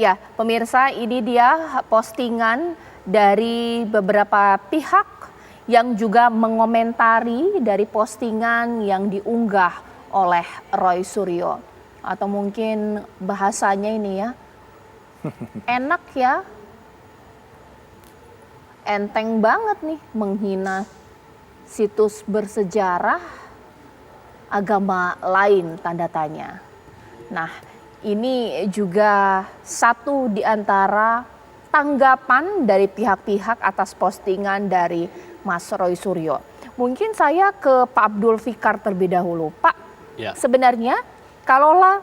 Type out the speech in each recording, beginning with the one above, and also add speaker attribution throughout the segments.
Speaker 1: Ya, pemirsa, ini dia postingan dari beberapa pihak yang juga mengomentari dari postingan yang diunggah oleh Roy Suryo. Atau mungkin bahasanya ini ya, enak ya, enteng banget nih menghina situs bersejarah agama lain, tanda tanya. Nah, ini juga satu di antara tanggapan dari pihak-pihak atas postingan dari Mas Roy Suryo. Mungkin saya ke Pak Abdul Fikar terlebih dahulu. Pak, sebenarnya kalaulah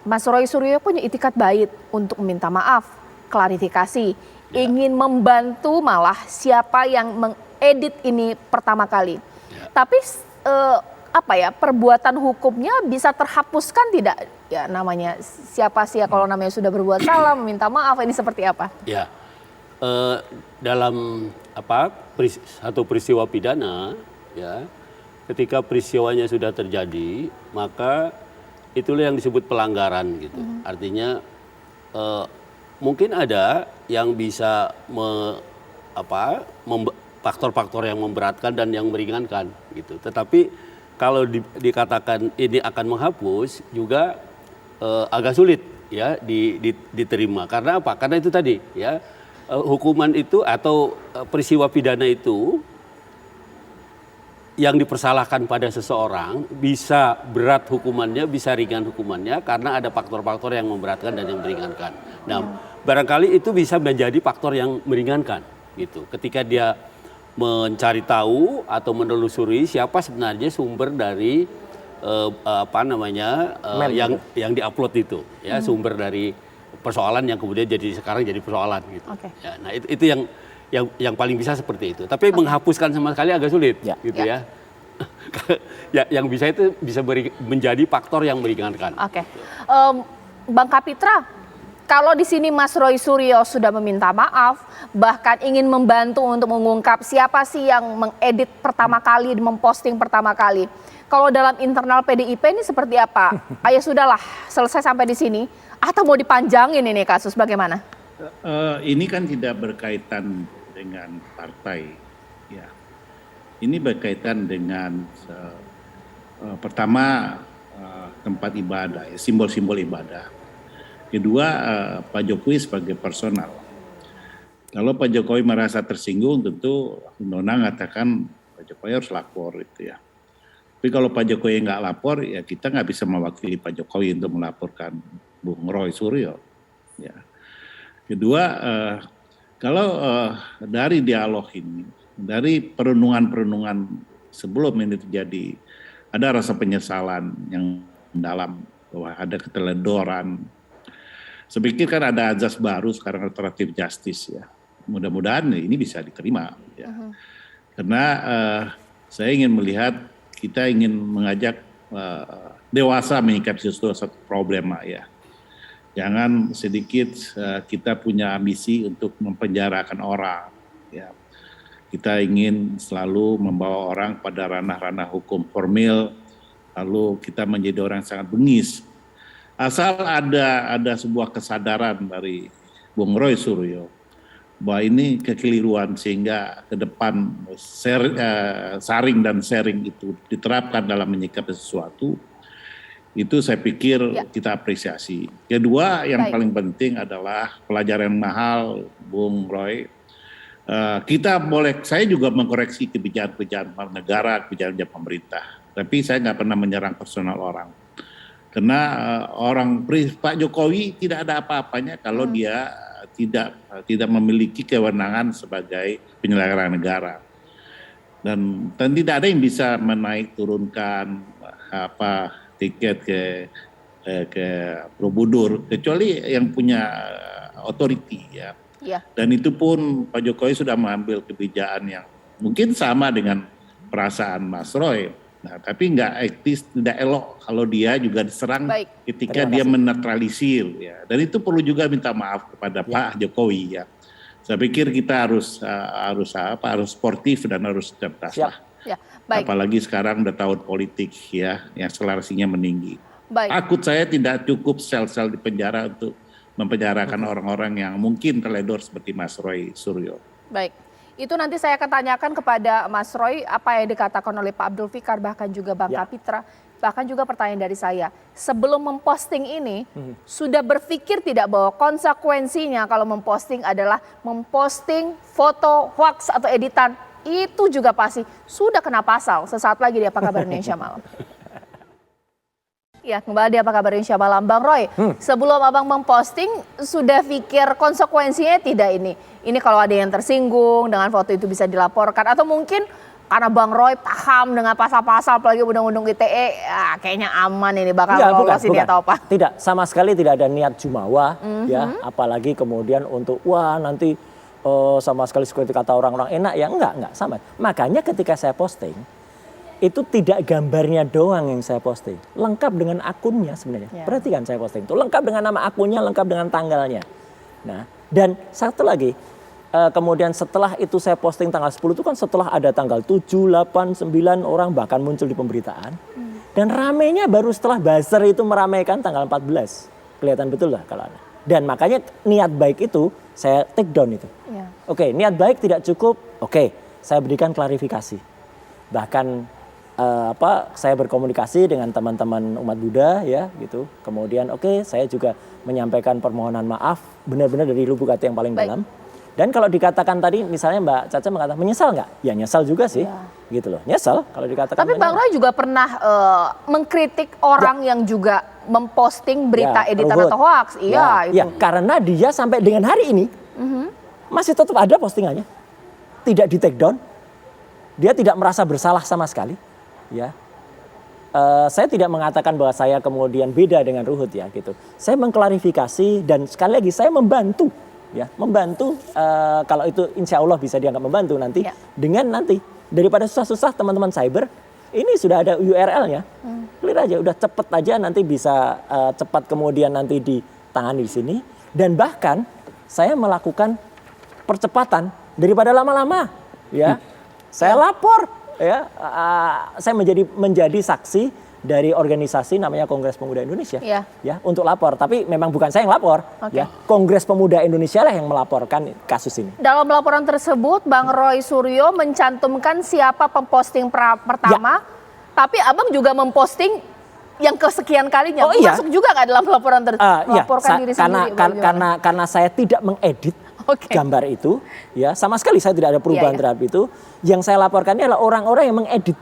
Speaker 1: Mas Roy Suryo punya itikat baik untuk meminta maaf, klarifikasi, ingin membantu malah siapa yang mengedit ini pertama kali. Tapi perbuatan hukumnya bisa terhapuskan tidak? Ya namanya siapa sih ya kalau namanya sudah berbuat salah, meminta maaf, ini seperti apa?
Speaker 2: Ya, dalam satu peristiwa pidana, ya, ketika peristiwanya sudah terjadi, maka itulah yang disebut pelanggaran gitu. Artinya mungkin ada yang bisa faktor-faktor yang memberatkan dan yang meringankan gitu. Tetapi kalau dikatakan ini akan menghapus juga agak sulit ya diterima. Karena apa? Karena itu tadi ya, hukuman itu atau peristiwa pidana itu yang dipersalahkan pada seseorang bisa berat hukumannya, bisa ringan hukumannya karena ada faktor-faktor yang memberatkan dan yang meringankan. Nah, barangkali itu bisa menjadi faktor yang meringankan gitu. Ketika dia mencari tahu atau menelusuri siapa sebenarnya sumber dari yang diupload itu, ya, sumber dari persoalan yang kemudian sekarang jadi persoalan gitu. Ya, nah itu yang paling bisa seperti itu. Tapi menghapuskan sama sekali agak sulit, gitu ya. Yang bisa itu bisa menjadi faktor yang meringankan.
Speaker 1: Bang Kapitra, kalau di sini Mas Roy Suryo sudah meminta maaf, bahkan ingin membantu untuk mengungkap siapa sih yang mengedit pertama kali, memposting pertama kali. Kalau dalam internal PDIP ini seperti apa? Ayo sudahlah, selesai sampai di sini. Atau mau dipanjangin ini kasus bagaimana?
Speaker 3: Ini kan tidak berkaitan dengan partai, ya. Ini berkaitan dengan pertama tempat ibadah, simbol-simbol ibadah. Kedua, Pak Jokowi sebagai personal. Kalau Pak Jokowi merasa tersinggung, tentu Undang-Undang mengatakan Pak Jokowi harus lapor, itu ya. Tapi kalau Pak Jokowi nggak lapor, ya kita nggak bisa mewakili Pak Jokowi untuk melaporkan Bung Roy Suryo. Ya. Kedua, kalau dari dialog ini, dari perenungan-perenungan sebelum ini terjadi, ada rasa penyesalan yang dalam bahwa ada keteledoran. Saya pikir kan ada azas baru sekarang, restoratif justice ya. Mudah-mudahan ini bisa diterima. Ya. Karena saya ingin melihat, kita ingin mengajak dewasa menyikapi satu problema ya. Jangan sedikit kita punya ambisi untuk mempenjarakan orang. Ya. Kita ingin selalu membawa orang pada ranah-ranah hukum formil, lalu kita menjadi orang yang sangat bengis. Asal ada sebuah kesadaran dari Bung Roy Suryo bahwa ini kekeliruan, sehingga ke depan saring dan sharing itu diterapkan dalam menyikapi sesuatu, itu saya pikir kita apresiasi. Kedua, yang paling penting adalah pelajaran mahal, Bung Roy. Saya juga mengkoreksi kebijakan negara, kebijakan pemerintah. Tapi saya nggak pernah menyerang personal orang. Karena Pak Jokowi tidak ada apa-apanya kalau dia tidak memiliki kewenangan sebagai penyelenggara negara. Dan tidak ada yang bisa menaik turunkan tiket ke Borobudur kecuali yang punya otoriti ya. Dan itu pun Pak Jokowi sudah mengambil kebijakan yang mungkin sama dengan perasaan Mas Roy. Nah, tapi nggak etis, tidak elok kalau dia juga diserang ketika dia menetralisir ya. Dan itu perlu juga minta maaf kepada Pak Jokowi ya. Saya pikir kita harus sportif dan harus cerdas lah. Apalagi sekarang udah tahun politik ya, yang akselerasinya meninggi. Takut saya tidak cukup sel-sel di penjara untuk mempenjarakan orang-orang yang mungkin teledor seperti Mas Roy Suryo.
Speaker 1: Baik, itu nanti saya akan tanyakan kepada Mas Roy apa yang dikatakan oleh Pak Abdul Fikar, bahkan juga Bang Kapitra. Bahkan juga pertanyaan dari saya, sebelum memposting ini sudah berpikir tidak bahwa konsekuensinya kalau memposting adalah memposting foto hoax atau editan, itu juga pasti sudah kena pasal. Sesaat lagi di Apa Kabar Indonesia Malam. Ya, kembali di Apa Kabar Indonesia Malam. Bang Roy, sebelum abang memposting, sudah pikir konsekuensinya tidak ini? Ini kalau ada yang tersinggung dengan foto itu bisa dilaporkan, atau mungkin karena Bang Roy paham dengan pasal-pasal, apalagi undang-undang ITE, kayaknya aman ini bakal lolos ini atau apa?
Speaker 4: Tidak, sama sekali tidak ada niat jumawa, ya, apalagi kemudian untuk nanti sama sekali seperti kata orang-orang enak ya, enggak sama. Makanya ketika saya posting, itu tidak gambarnya doang yang saya posting, lengkap dengan akunnya sebenarnya. Perhatikan saya posting itu lengkap dengan nama akunnya, lengkap dengan tanggalnya. Nah, dan satu lagi, kemudian setelah itu saya posting tanggal 10 itu kan setelah ada tanggal 7, 8, 9 orang bahkan muncul di pemberitaan. Dan ramenya baru setelah buzzer itu meramaikan tanggal 14. Kelihatan betul lah kalau ada. Dan makanya niat baik itu saya take down itu. Oke, niat baik tidak cukup. Oke, saya berikan klarifikasi. Bahkan saya berkomunikasi dengan teman-teman umat Buddha ya gitu. Kemudian saya juga menyampaikan permohonan maaf benar-benar dari lubuk hati yang paling dalam. Dan kalau dikatakan tadi misalnya Mbak Caca mengatakan menyesal nggak? Ya nyesal juga sih, gitu loh. Nyesal kalau dikatakan.
Speaker 1: Tapi Bang Roy juga pernah mengkritik orang yang juga memposting berita editan atau hoax. Itu.
Speaker 4: Ya, karena dia sampai dengan hari ini masih tetap ada postingannya, tidak di take down, dia tidak merasa bersalah sama sekali. Ya, saya tidak mengatakan bahwa saya kemudian beda dengan Ruhut ya gitu. Saya mengklarifikasi dan sekali lagi saya membantu. Ya, membantu kalau itu insya Allah bisa dianggap membantu nanti dengan nanti daripada susah-susah teman-teman cyber ini sudah ada URL-nya, clear aja, udah cepet aja nanti bisa cepat kemudian nanti ditangani di sini dan bahkan saya melakukan percepatan daripada lama-lama, ya saya lapor, ya saya menjadi saksi dari organisasi namanya Kongres Pemuda Indonesia, ya untuk lapor. Tapi memang bukan saya yang lapor, ya Kongres Pemuda Indonesia lah yang melaporkan kasus ini.
Speaker 1: Dalam laporan tersebut, Bang Roy Suryo mencantumkan siapa pemposting pertama, tapi abang juga memposting yang kesekian kalinya. Masuk juga nggak dalam laporan tersebut? Melaporkan diri sendiri.
Speaker 4: Karena saya tidak mengedit gambar itu, ya sama sekali saya tidak ada perubahan terhadap itu. Yang saya laporkan ini adalah orang-orang yang mengedit.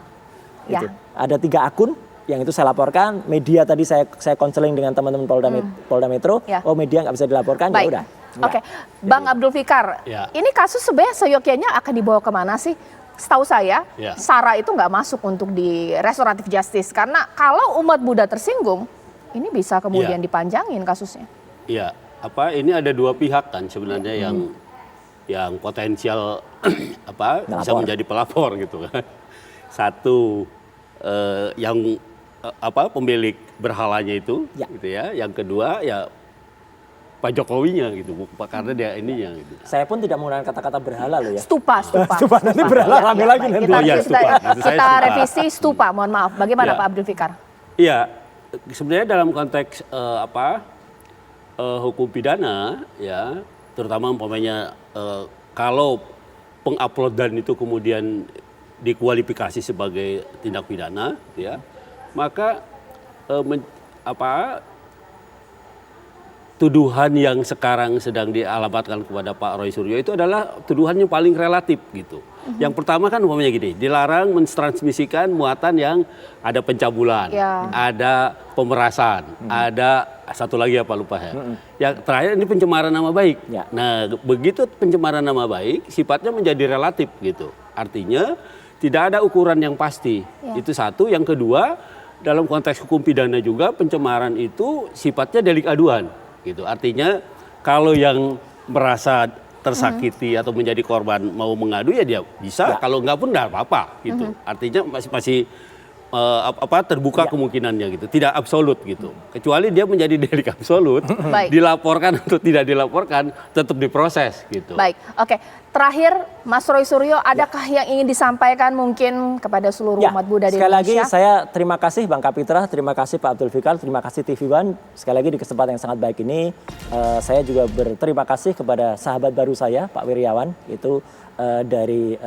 Speaker 4: Gitu. Ada 3 akun. Yang itu saya laporkan, media tadi saya konseling dengan teman-teman Polda Metro, media nggak bisa dilaporkan, ya udah.
Speaker 1: Oke, Bang Abdul Fikar, ini kasus sebenarnya seyogyanya akan dibawa kemana sih? Setahu saya, SARA itu nggak masuk untuk di restoratif justice, karena kalau umat Buddha tersinggung, ini bisa kemudian dipanjangin kasusnya. Iya,
Speaker 2: ini ada 2 pihak kan sebenarnya yang potensial bisa menjadi pelapor gitu kan. Satu yang pemilik berhalanya itu, gitu ya. Yang kedua ya Pak Jokowinya gitu, karena dia ininya gitu.
Speaker 4: Saya pun tidak menggunakan kata-kata berhala loh ya.
Speaker 1: Stupa
Speaker 4: nanti berhala rame lagi nanti.
Speaker 1: Kita revisi stupa, mohon maaf. Bagaimana Pak Abdul Fikar?
Speaker 2: Iya, sebenarnya dalam konteks hukum pidana ya, terutama umpamanya kalau penguploadan itu kemudian dikualifikasi sebagai tindak pidana, ya, maka tuduhan yang sekarang sedang dialamatkan kepada Pak Roy Suryo itu adalah tuduhan yang paling relatif gitu. Yang pertama kan umpamanya gini, dilarang mentransmisikan muatan yang ada pencabulan, ada pemerasan, ada satu lagi apa lupa ya. Yang terakhir ini pencemaran nama baik. Nah, begitu pencemaran nama baik sifatnya menjadi relatif gitu. Artinya tidak ada ukuran yang pasti. Itu satu. Yang kedua, dalam konteks hukum pidana juga pencemaran itu sifatnya delik aduan. Gitu. Artinya kalau yang merasa tersakiti atau menjadi korban mau mengadu ya dia bisa, kalau enggak pun enggak apa-apa gitu. Artinya masih terbuka kemungkinannya gitu, tidak absolut gitu. Kecuali dia menjadi delik absolut, dilaporkan atau tidak dilaporkan tetap diproses gitu.
Speaker 1: Baik, oke. terakhir, Mas Roy Suryo, adakah yang ingin disampaikan mungkin kepada seluruh umat Buddha di
Speaker 4: sekali lagi
Speaker 1: Indonesia?
Speaker 4: saya terima kasih Bang Kapitra, terima kasih Pak Abdul Fikar, terima kasih TV One. Sekali lagi di kesempatan yang sangat baik ini, saya juga berterima kasih kepada sahabat baru saya, Pak Wiryawan, itu dari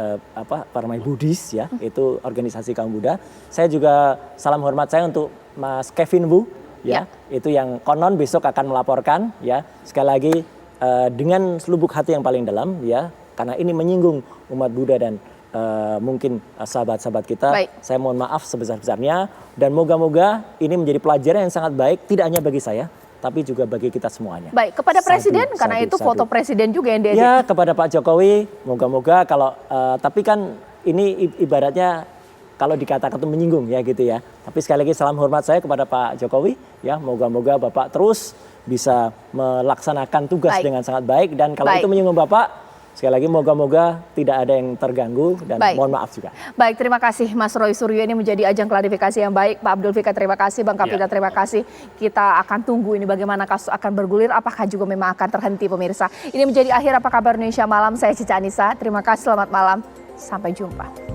Speaker 4: Parmai Buddhis ya, itu organisasi kaum Buddha. Saya juga salam hormat saya untuk Mas Kevin Wu, ya, itu yang konon besok akan melaporkan, ya. Sekali lagi dengan selubuk hati yang paling dalam, ya. Karena ini menyinggung umat Buddha dan mungkin sahabat-sahabat kita, saya mohon maaf sebesar-besarnya dan moga-moga ini menjadi pelajaran yang sangat baik tidak hanya bagi saya tapi juga bagi kita semuanya.
Speaker 1: Baik, kepada Presiden karena itu foto Presiden juga yang diedit.
Speaker 4: Ya, kepada Pak Jokowi moga-moga kalau tapi kan ini ibaratnya kalau dikatakan itu menyinggung ya gitu ya. Tapi sekali lagi salam hormat saya kepada Pak Jokowi ya, moga-moga Bapak terus bisa melaksanakan tugas dengan sangat baik dan kalau itu menyinggung Bapak sekali lagi moga-moga tidak ada yang terganggu dan mohon maaf juga.
Speaker 1: Baik, terima kasih Mas Roy Suryo, ini menjadi ajang klarifikasi yang baik. Pak Abdul Fikar terima kasih, Bang Kapitra terima kasih. Kita akan tunggu ini bagaimana kasus akan bergulir, apakah juga memang akan terhenti pemirsa. Ini menjadi akhir Apa Kabar Indonesia Malam, saya Cica Anissa. Terima kasih, selamat malam, sampai jumpa.